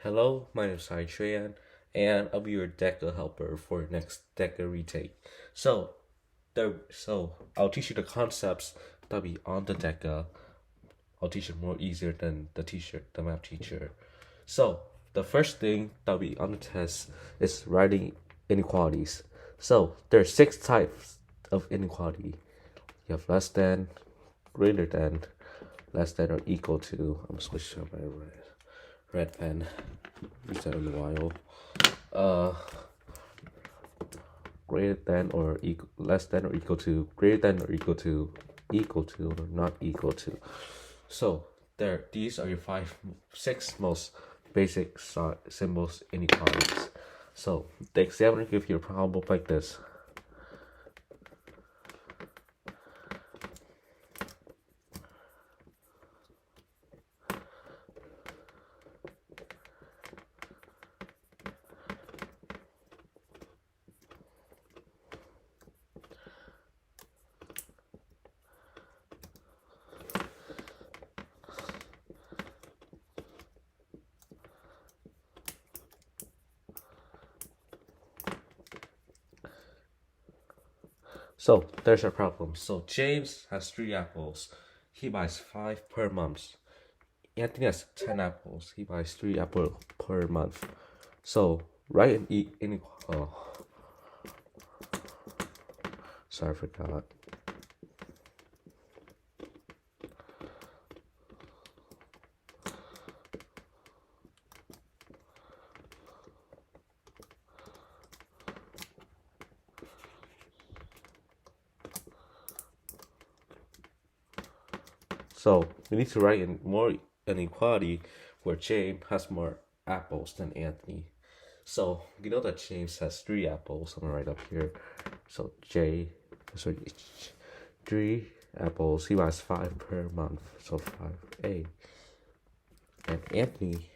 Hello, my name is Trayan, and I'll be your DEKA helper for next DEKA retake. So I'll teach you the concepts that'll be on the DEKA. I'll teach it more easier than the math teacher. So the first thing that'll be on the test is writing inequalities. So there are 6 types of inequality. You have less than, greater than, less than or equal to. I'm switching to my red pen. Use that in a while. Greater than or equal, less than or equal to, greater than or equal to, or not equal to. So these are your 6 most basic symbols inequalities. So the examiner gives you a problem like this. So there's a problem. So James has 3 apples. He buys 5 per month. Anthony has 10 apples. He buys 3 apples per month. So write an sorry, I forgot. So we need to write in more inequality where James has more apples than Anthony. So we know that James has 3 apples. I'm gonna write up here. So 3 apples. He buys 5 per month. So 5A. And Anthony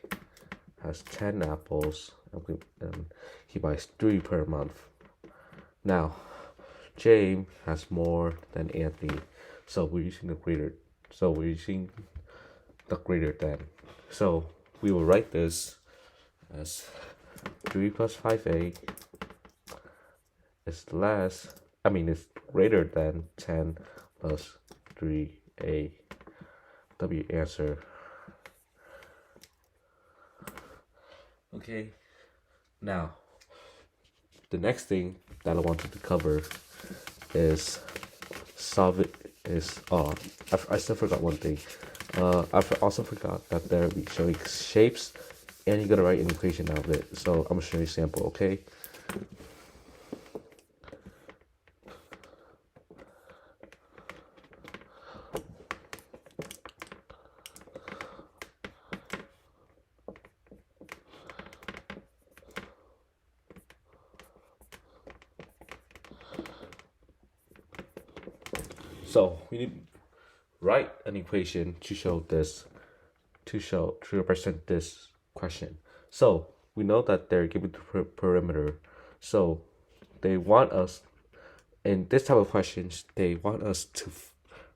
has 10 apples, and he buys 3 per month. Now, James has more than Anthony, so we're using the greater than. So we will write this as 3 plus 5A is greater than 10 plus 3A. That'll be your answer. Okay, now the next thing that I wanted to cover is I still forgot one thing. I also forgot that there will be showing shapes, and you're gonna write an equation out of it. So I'm gonna show you a sample, okay? So we need to write an equation to represent this question. So we know that they're given the perimeter. So they want us, in this type of questions, they want us to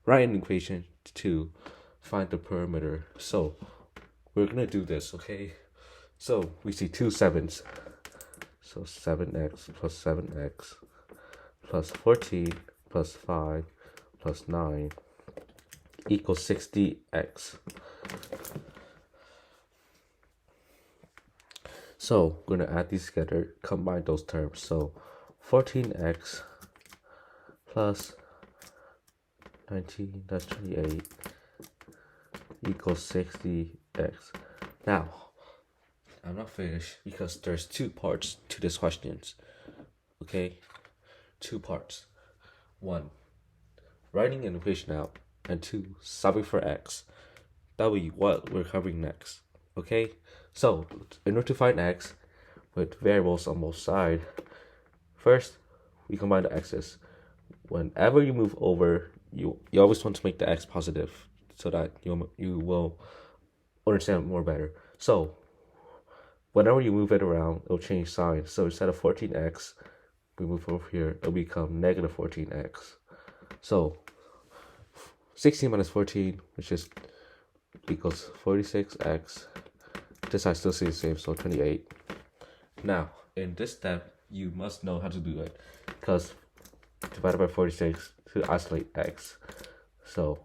write an equation to find the perimeter. So we're gonna do this, okay? So we see 2 7s. So 7x plus 7x plus 14 plus 5 plus 9 equals 60x. So we're gonna add these together, combine those terms. So 14x plus 19, that's 28, equals 60x. Now, I'm not finished because there's 2 parts to this question. Okay? 2 parts. 1, writing an equation out, and 2, solving for x. That'll be what we're covering next. Okay? So, in order to find x with variables on both sides, first, we combine the x's. Whenever you move over, you always want to make the x positive so that you will understand more better. So, whenever you move it around, it'll change sign. So instead of 14x, we move over here, it'll become negative 14x. So 16 minus 14, which is equals 46x this side still stays the same, so 28. Now, in this step, you must know how to do it, because divided by 46 to isolate x. So,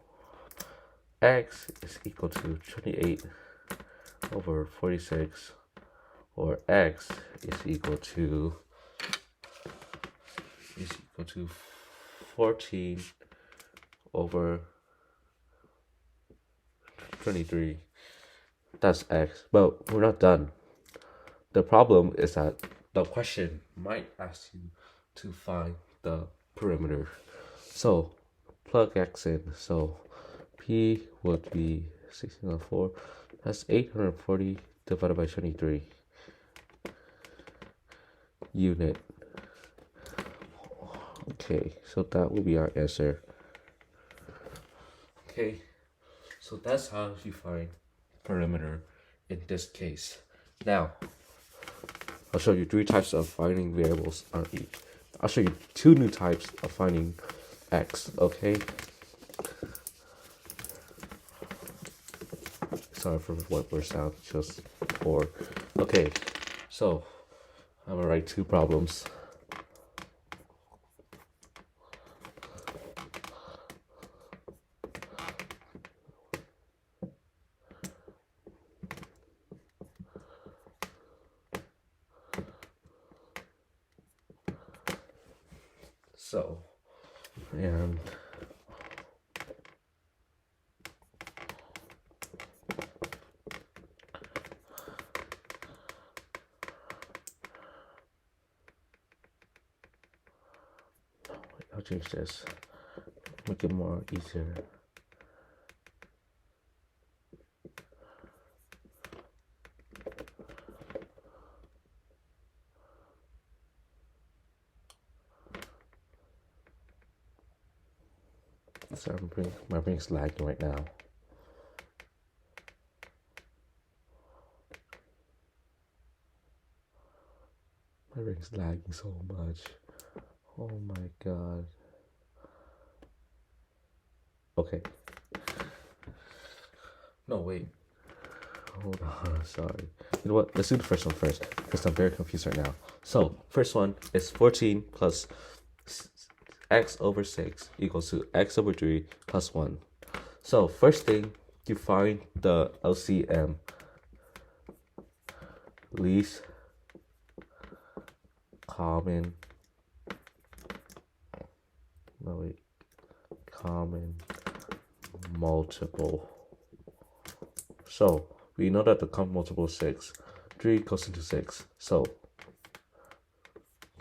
x is equal to 28 over 46, or x is equal to 14 over 23. That's x, but we're not done. The problem is that the question might ask you to find the perimeter. So plug x in. So p would be 1604. That's 840 divided by 23 unit. Okay, so that will be our answer. Okay, so that's how you find perimeter in this case. Now, I'll show you 3 types of finding variables on each. I'll show you 2 new types of finding x, okay? Sorry for what word sound, just 4. Okay, so I'm gonna write 2 problems. So, and I'll change this, make it more easier. Sorry, my brain's lagging right now. My brain's lagging so much. Oh my god. Okay. No, wait. Hold on, sorry. You know what? Let's do the first one first, because I'm very confused right now. So, first one is 14 plus x over 6 equals to x over 3 plus 1. So, first thing, you find the LCM, least common, common multiple. So, we know that the common multiple is 6. 3 goes into 6. So,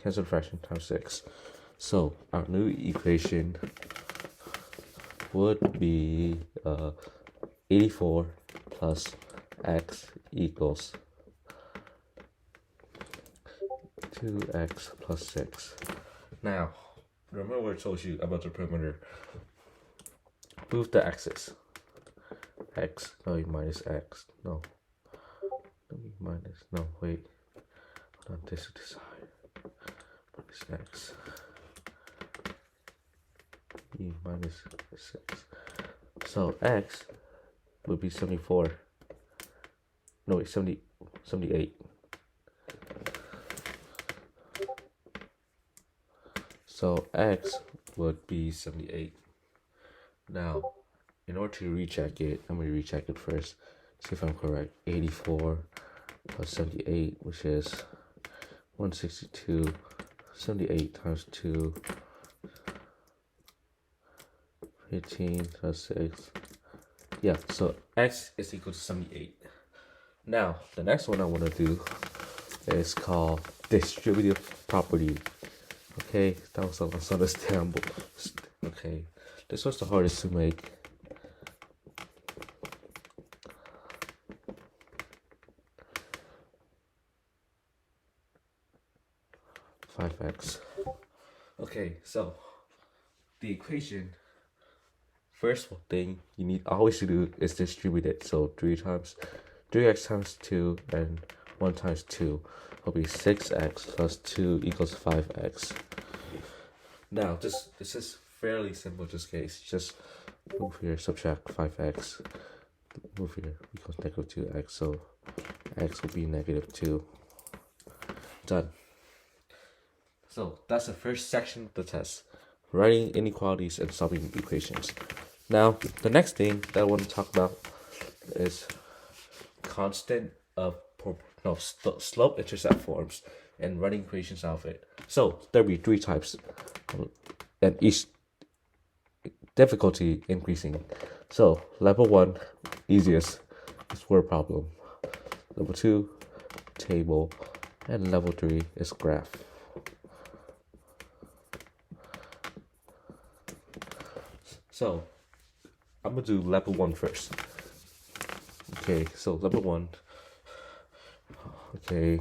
cancel the fraction times 6. So, our new equation would be 84 plus x equals 2x plus 6. Now, remember what I told you about the perimeter. Move the axis. X, no, minus x, no. Minus, no, wait. Hold on, this to the side. Minus x. E minus 6. So x would be 74. No, wait, 78. So x would be 78. Now, in order to recheck it, I'm going to recheck it first. See if I'm correct. 84 plus 78, which is 162. 78 times 2. 15 plus 6. Yeah, so x is equal to 78. Now, the next one I want to do is called Distributive Property. Okay, that was almost understandable. Okay, this was the hardest to make. x. Okay, so the equation, first thing you need always to do is distribute it. So 3x times 2 and 1 times 2 will be 6x plus 2 equals 5x. Now this is fairly simple in this case. Just move here, subtract 5x, move here, equals negative 2x. So x will be -2. Done. So that's the first section of the test, writing inequalities and solving equations. Now, the next thing that I want to talk about is constant slope-intercept forms and writing equations out of it. So there'll be 3 types, and each difficulty increasing. So level 1, easiest, is word problem. Level 2, table, and level 3 is graph. So I'm gonna do level 1 first. Okay, so level 1. Okay.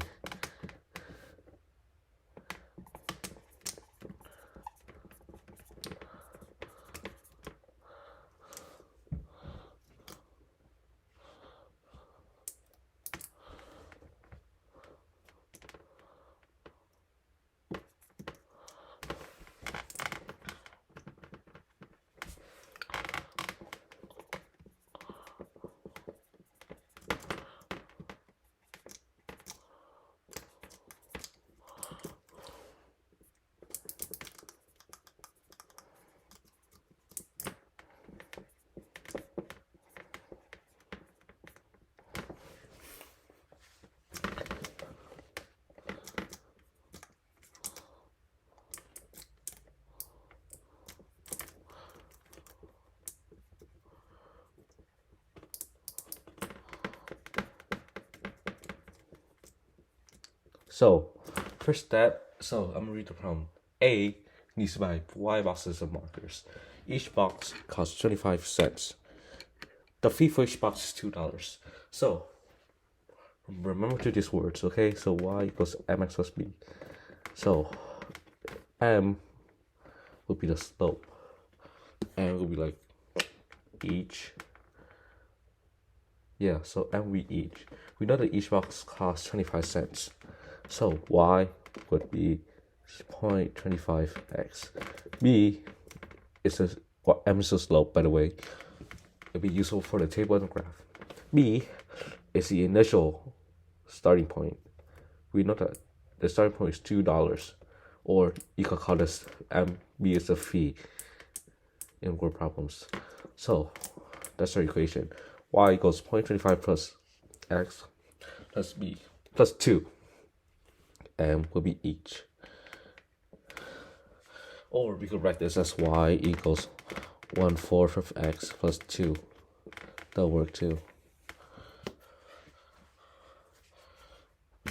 So, first step, so I'm gonna read the problem. A needs to buy 5 boxes of markers. Each box costs 25 cents. The fee for each box is $2. So, remember to these words, okay? So, y equals mx plus b. So, m will be the slope. And will be like each. Yeah, so m will be each. We know that each box costs 25 cents. So y would be 0.25x. B is m is the slope, by the way. It'll be useful for the table and the graph. B is the initial starting point. We know that the starting point is $2, or you could call this m. B is the fee in word problems. So that's our equation. Y equals 0.25 plus x plus b plus 2. M will be each. Or we could write this as y equals 1/4 of x plus 2. That'll work too.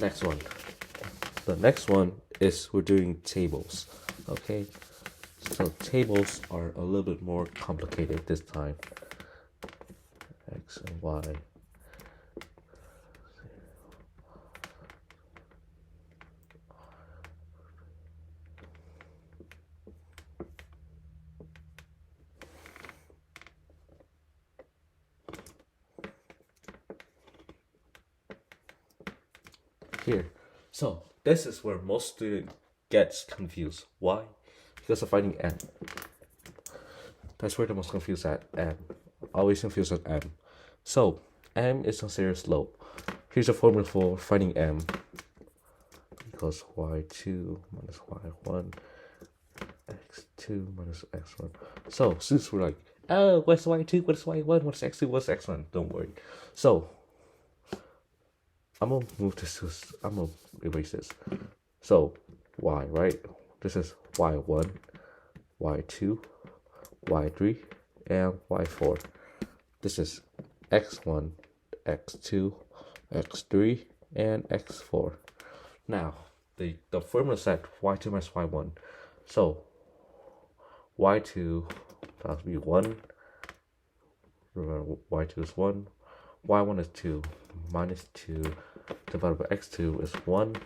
Next one. The next one is we're doing tables. Okay? So tables are a little bit more complicated this time. X and Y. Here. So this is where most students gets confused. Why? Because of finding m. That's where they're most confused at m. Always confused at m. So m is considered slope. Here's a formula for finding m. Equals y2 minus y1 x2 minus x1. So since we're like, oh, what's y2, what's y1, what's x2, what's x1? Don't worry. So I'm gonna move this to, I'm gonna erase this. So y, right? This is y1, y2, y3, and y4. This is x1, x2, x3, and x4. Now, the formula set y2 minus y1. So y2 has to be 1. Remember, y2 is 1. y1 is 2. Minus 2 divided by x2 is 1.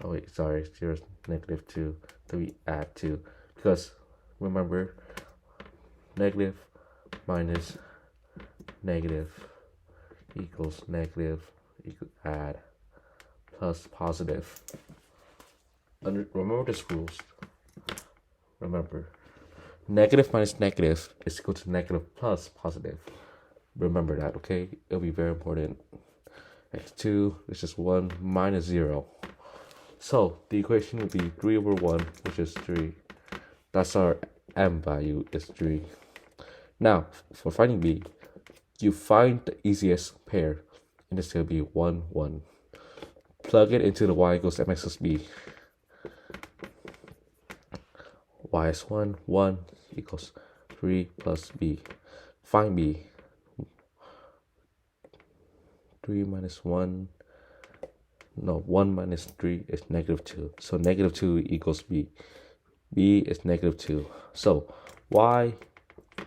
Oh wait, sorry, here's -2. Then we add 2. Because remember, negative minus negative equals negative, equal add, plus positive. Remember this rules. Remember, Negative minus negative is equal to negative plus positive. Remember that, okay? It'll be very important. X2 is just 1 minus 0. So the equation will be 3 over 1, which is 3. That's our m value, is 3. Now, for finding b, you find the easiest pair, and this will be 1, 1. Plug it into the y equals mx plus b. Y is 1, 1 equals 3 plus b. Find b. 3 minus 1, no, 1 minus 3 is negative 2. So negative 2 equals b. b is negative 2. So y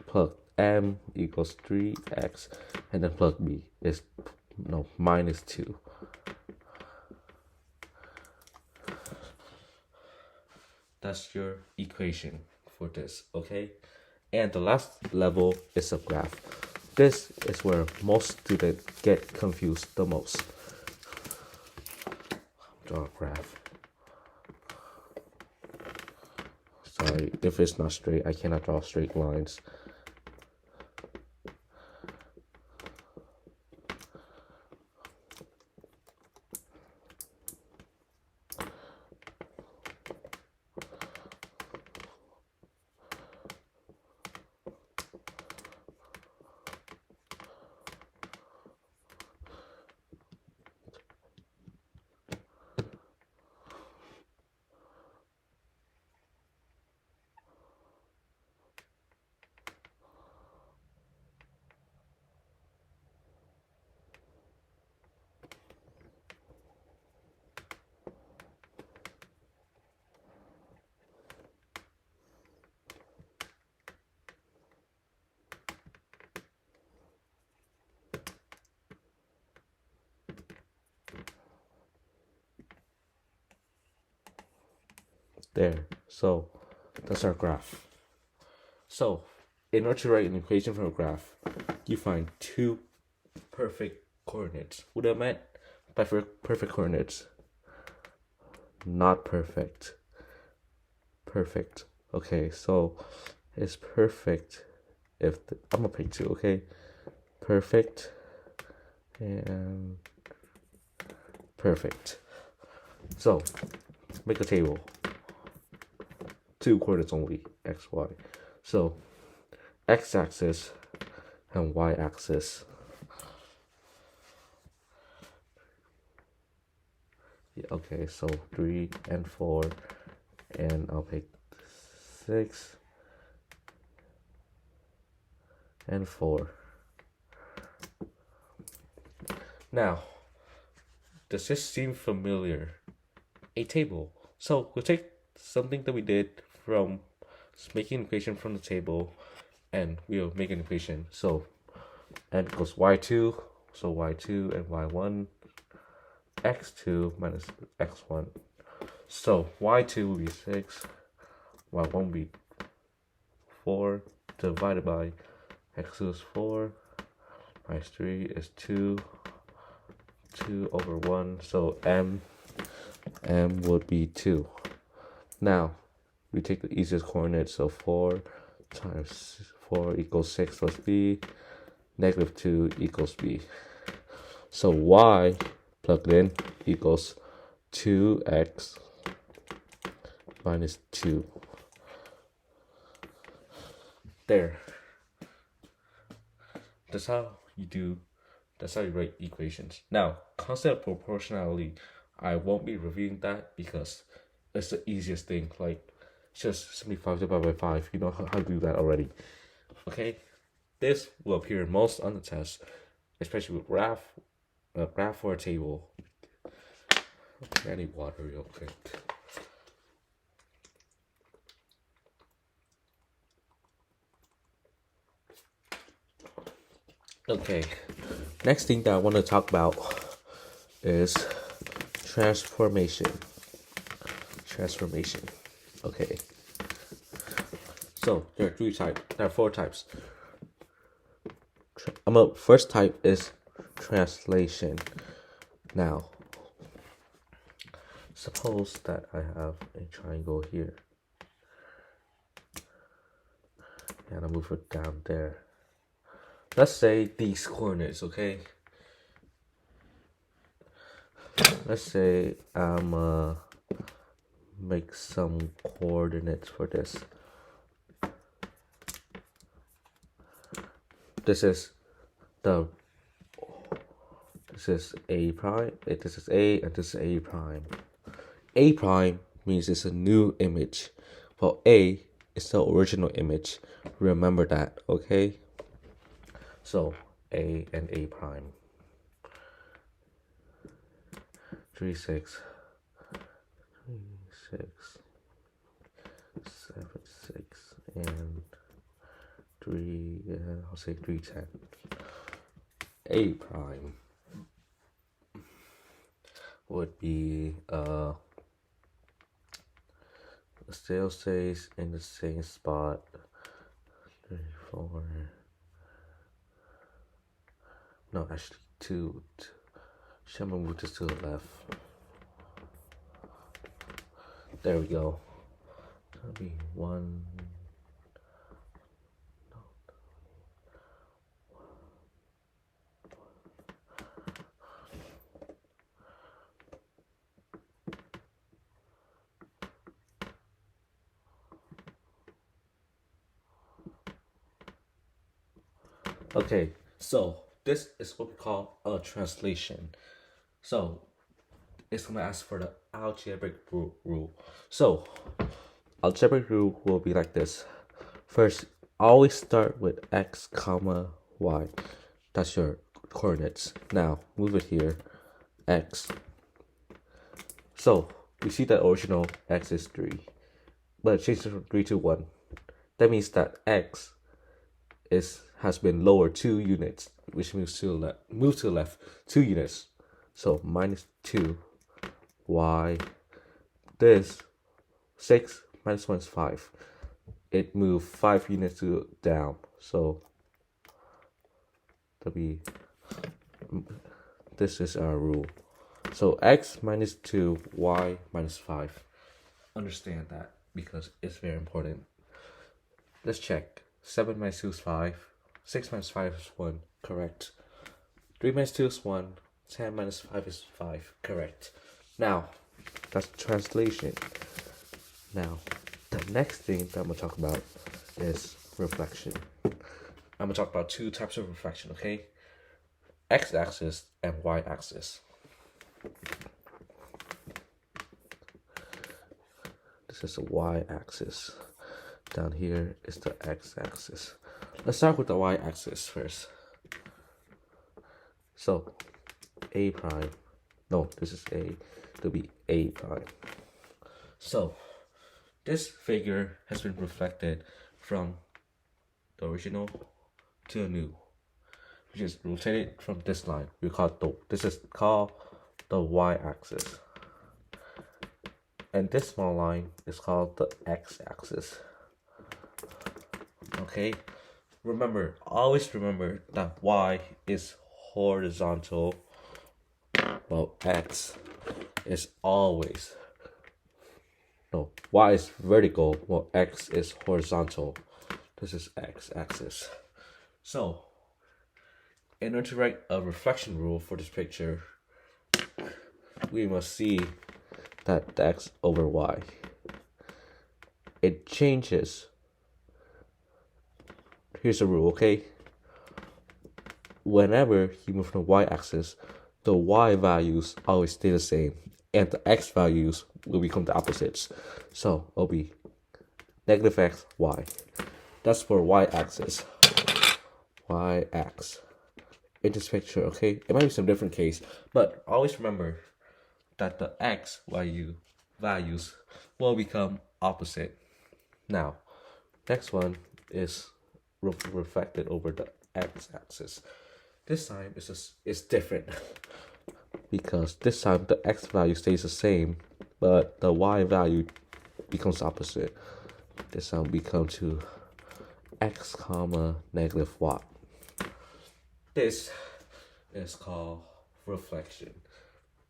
plug m equals 3x, and then plug b is, no, minus 2. That's your equation for this, okay? And the last level is a graph. This is where most students get confused the most. Draw a graph. Sorry, if it's not straight, I cannot draw straight lines. There, so that's our graph. So in order to write an equation for a graph, you find two perfect coordinates. What I meant by perfect coordinates? Not perfect. Perfect. Okay, so it's perfect if I'm gonna pick two, okay? Perfect and perfect. So make a table. Two coordinates only, x, y. So x-axis and y-axis. Yeah, okay, so 3 and 4, and I'll pick 6 and 4. Now, does this seem familiar? A table. So we'll take something that we did from making an equation from the table, and we'll make an equation. So n equals y2, so y2 and y1, x2 minus x1. So y2 will be 6, y1 will be 4, divided by x2 is 4, minus 3 is 2, 2 over 1, so m would be 2. Now, we take the easiest coordinate, so 4 times 4 equals 6 plus b, negative 2 equals b. So y plugged in equals 2x minus 2. There. That's how you write equations. Now, concept of proportionality, I won't be reviewing that because it's the easiest thing. Like, just 75 divided by 5. You know how to do that already. Okay? This will appear most on the test, especially with graph or a table. Okay, I need water real quick. Okay, next thing that I want to talk about is transformation. Okay. So there are 4 types. First type is translation. Now, suppose that I have a triangle here. and I'll move it down there. Let's say these coordinates, okay? Let's say I'm make some coordinates for this. This is A prime, this is A, and this is A prime. A prime means it's a new image, while A is the original image. Remember that, okay? So A and A prime. 3, 6, 7, 6, and 3, I'll say 3, 10. A prime would be still stays in the same spot. 3, 4. No, actually 2. Shall I move this to the left? There we go. That'll be 1. Okay, so this is what we call a translation. So it's gonna ask for the algebraic rule. So algebraic rule will be like this. First, always start with x comma y. That's your coordinates. Now move it here, x. So we see that original x is 3, but change it from 3 to 1. That means that x has been lowered 2 units, which moves to the left 2 units. So minus 2 y. This 6 minus 1 is 5. It moved 5 units down. So this is our rule. So x minus 2, y minus 5. Understand that because it's very important. Let's check. 7 minus 2 is 5. 6 minus 5 is 1. Correct. 3 minus 2 is 1. 10 minus 5 is 5. Correct. Now, that's translation. Now, the next thing that I'm going to talk about is reflection. I'm going to talk about 2 types of reflection, okay? X-axis and Y-axis. This is the Y-axis. Down here is the X-axis. Let's start with the Y-axis first. So, A prime. No, this is A. To be A prime. So, this figure has been reflected from the original to the new, which is rotated from this line. This is called the Y-axis. And this small line is called the X-axis. Okay, always remember that Y is horizontal, while X is Y is vertical, while X is horizontal. This is X-axis. So, in order to write a reflection rule for this picture, we must see that the X over Y, it changes. Here's the rule, okay? Whenever you move from the Y-axis, the Y values always stay the same, and the X values will become the opposites. So it'll be negative X, Y. That's for Y-axis. Y-axis. In this picture, okay? It might be some different case, but always remember that the X values will become opposite. Now, next one is reflected over the X-axis. This time it's different because this time the X value stays the same, but the Y value becomes opposite. This time we come to X comma negative Y. This is called reflection.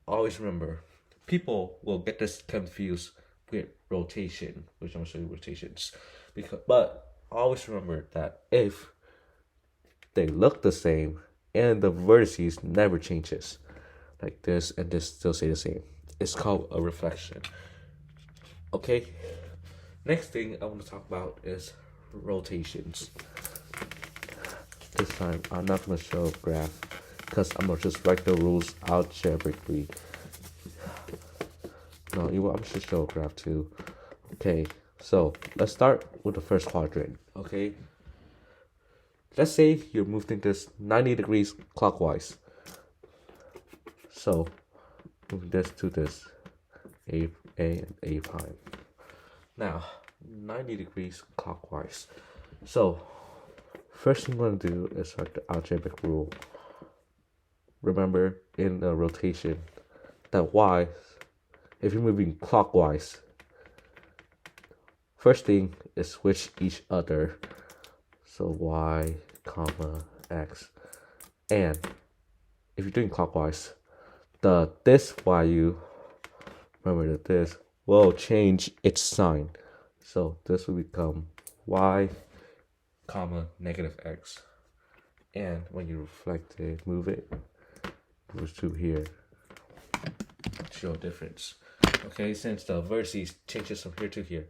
Always remember, people will get this confused with rotation, which I'm going to show you rotations. But always remember that if they look the same and the vertices never changes, like this and this still stay the same, it's called a reflection. Okay, next thing I want to talk about is rotations. This time I'm not going to show a graph because I'm going to just write the rules algebraically. No, I'm just show a graph too. Okay, so let's start with the first quadrant. Okay, let's say you're moving this 90 degrees clockwise. So moving this to this, A and A prime. Now 90 degrees clockwise. So first thing I'm going to do is write the algebraic rule. Remember in the rotation that y, if you're moving clockwise, first thing is switch each other. So y comma x, and if you're doing clockwise, this value, remember that this will change its sign. So this will become y comma negative x, and when you reflect it, move it to here, show a difference. Okay, since the vertices changes from here to here,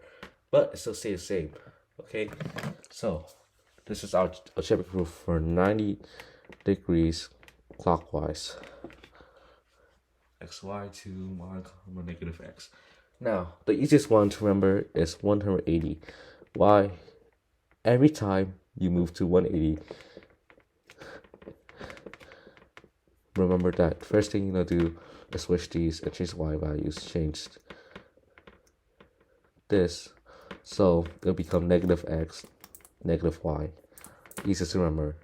but it still stays the same. Okay, so this is our algebraic rule for 90 degrees clockwise. xy to y comma negative x. Now, the easiest one to remember is 180. Why? Every time you move to 180, remember that first thing you're gonna do is switch these and change y values. Change this, so it'll become negative x, negative y. Easiest to remember.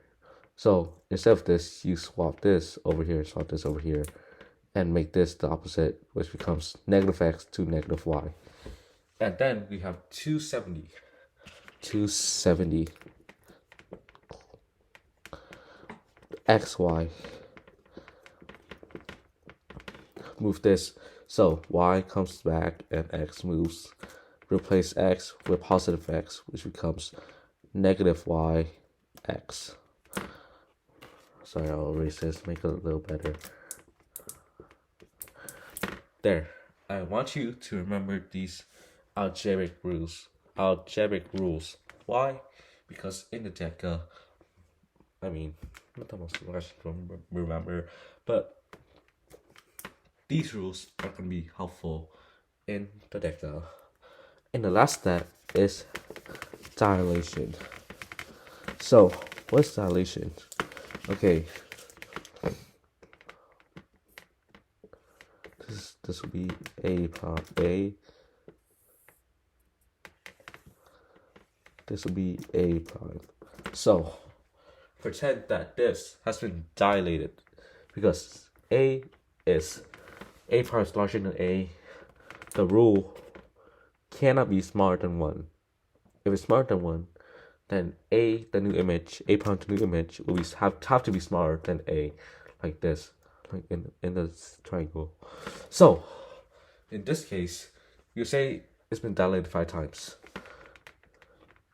So instead of this, you swap this over here, swap this over here, and make this the opposite, which becomes negative x to negative y. And then we have 270. 270 xy. Move this, so y comes back and x moves. Replace x with positive x, which becomes negative y x. Sorry, I'll erase this, make it a little better. There. I want you to remember these algebraic rules. Why? Because in the DEKA, not the most much to remember, but these rules are going to be helpful in the DEKA. And the last step is dilation. So, what's dilation? Okay. This will be A prime A. This will be A prime. So, pretend that this has been dilated because A prime is larger than A. The rule cannot be smaller than 1. If it's smaller than 1, then A, the new image, A prime to new image, will have to be smaller than A, like this, like in this triangle. So, in this case, you say it's been dilated 5 times.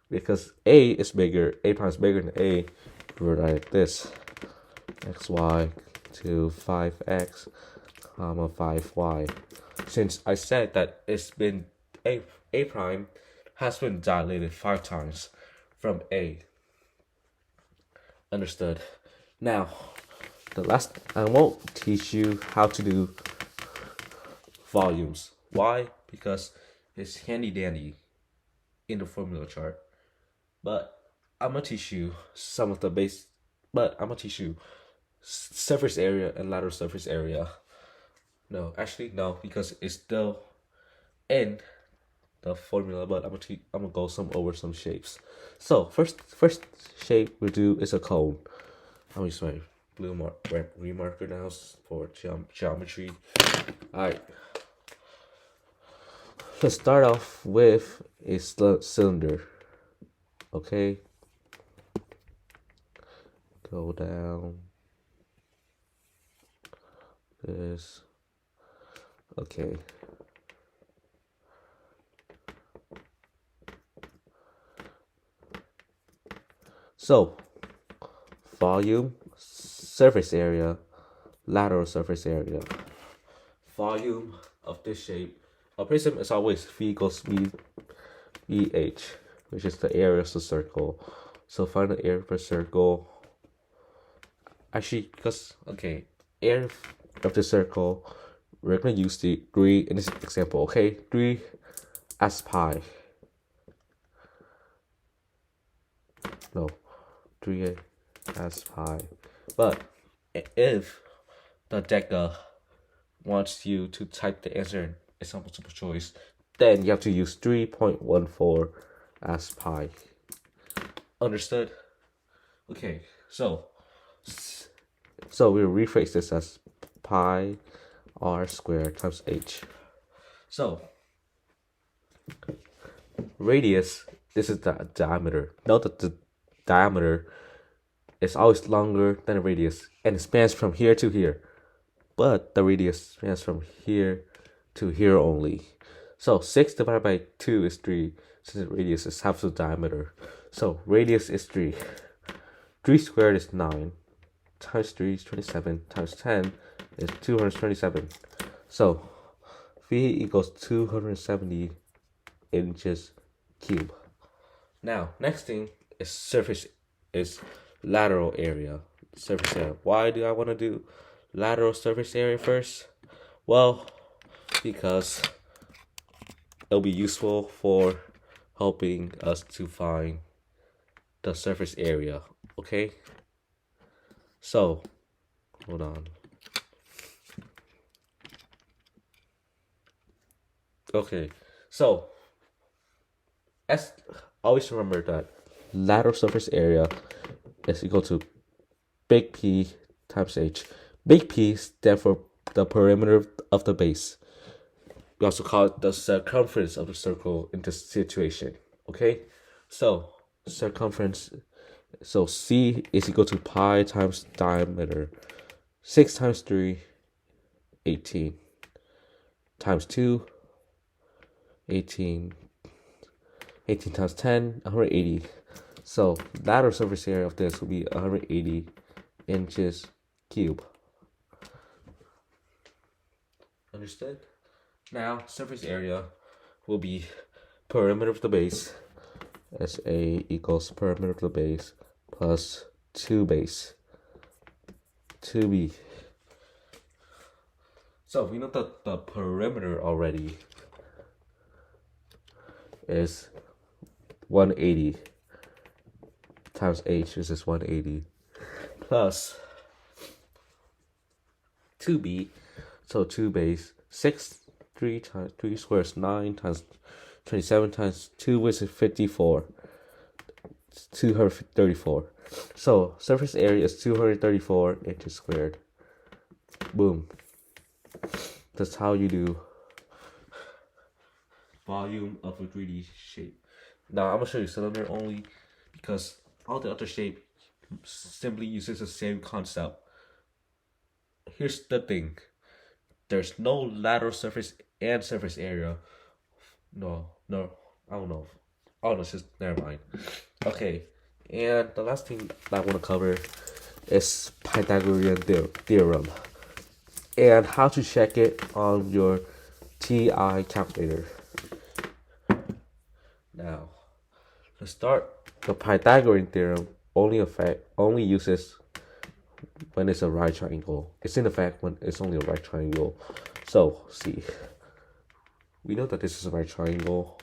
Because A is bigger, A prime is bigger than A, we write like this, xy to 5x, comma 5y. Since I said that it's been A prime has been dilated 5 times from A. Understood. Now, I won't teach you how to do volumes. Why? Because it's handy dandy in the formula chart. But I'm gonna teach you some of the base. But I'm gonna teach you surface area and lateral surface area. No, actually no, because it's still in the formula. But I'm gonna go over some shapes. So first shape we do is a cone. I'm gonna use my blue remarker now for geometry. Alright. Let's start off with a cylinder. Okay. Go down. This. Okay. So volume, surface area, lateral surface area. Volume of this shape. A prism is always V equals VH, which is the area of the circle. So find the area of the circle. Actually, because, okay, area of the circle, we're going to use the 3 in this example, okay? 3 as pi. No, 3 as pi. But if the DEKA wants you to type the answer as a multiple choice, then you have to use 3.14 as pi. Understood? Okay, so we'll rephrase this as pi r squared times h. So radius, this is the diameter. Note that the diameter is always longer than the radius, and it spans from here to here. But the radius spans from here to here only. So 6 divided by 2 is 3, since the radius is half the diameter. So radius is 3. 3 squared is 9. Times 3 is 27. Times 10 is 227. So V equals 270 inches cube. Now, next thing is lateral area. Surface area. Why do I want to do lateral surface area first? Well, because it'll be useful for helping us to find the surface area. Okay? So, hold on. Okay, so as always remember that lateral surface area is equal to big P times H. Big P stands for the perimeter of the base. We also call it the circumference of the circle in this situation. Okay, so circumference. So C is equal to pi times diameter. 6 times 3, 18. Times 2, 18. 18 times 10, 180. So lateral surface area of this will be 180 inches cube. Understood? Now surface area will be perimeter of the base. SA equals perimeter of the base plus 2 base. 2b. So we know that the perimeter already is 180 times h, this is 180, plus 2b, so 2 base, 6, 3 times 3 squares, 9 times 27 times 2 is 54, 234. So surface area is 234 inches squared. Boom. That's how you do volume of a 3D shape. Now I'm gonna show you cylinder only because all the other shape simply uses the same concept. Here's the thing. There's no lateral surface and surface area. No, I don't know. Oh, no, just never mind. Okay, and the last thing I want to cover is Pythagorean Theorem and how to check it on your TI calculator. Now, to start, the Pythagorean Theorem only uses when it's a right triangle. It's in effect when it's only a right triangle. So, see, we know that this is a right triangle.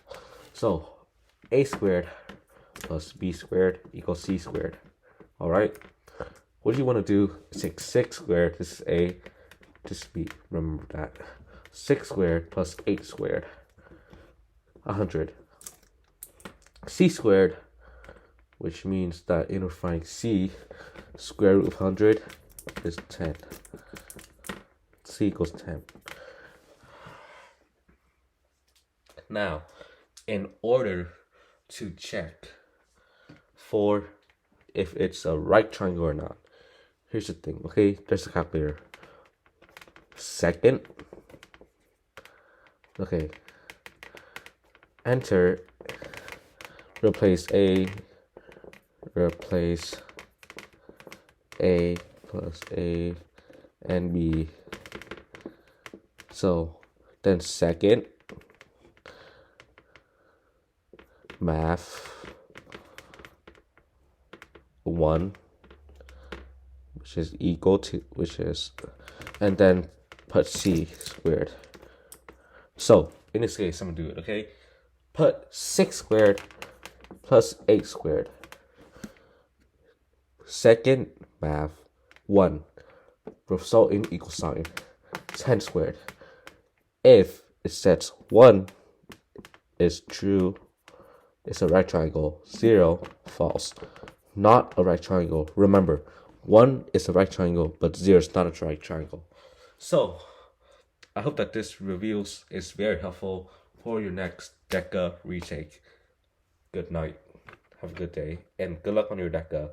So, a squared plus b squared equals c squared. Alright? What you want to do is take 6 squared, this is a, just b, remember that. 6 squared plus 8 squared, 100. C squared, which means that in finding c, square root of 100 is 10. C equals 10. Now, in order to check for if it's a right triangle or not, here's the thing, okay? There's a calculator. Second, okay, enter, replace a, replace a plus a and b. So then second, math 1, which is equal to, and then put c squared. So in this case, I'm gonna do it, okay? Put 6 squared plus 8 squared. Second, math 1, result in equal sign, 10 squared. If it says 1 is true, it's a right triangle. 0, false. Not a right triangle. Remember, 1 is a right triangle, but 0 is not a right triangle. So, I hope that this review is very helpful for your next DEKA retake. Good night. Have a good day. And good luck on your DEKA.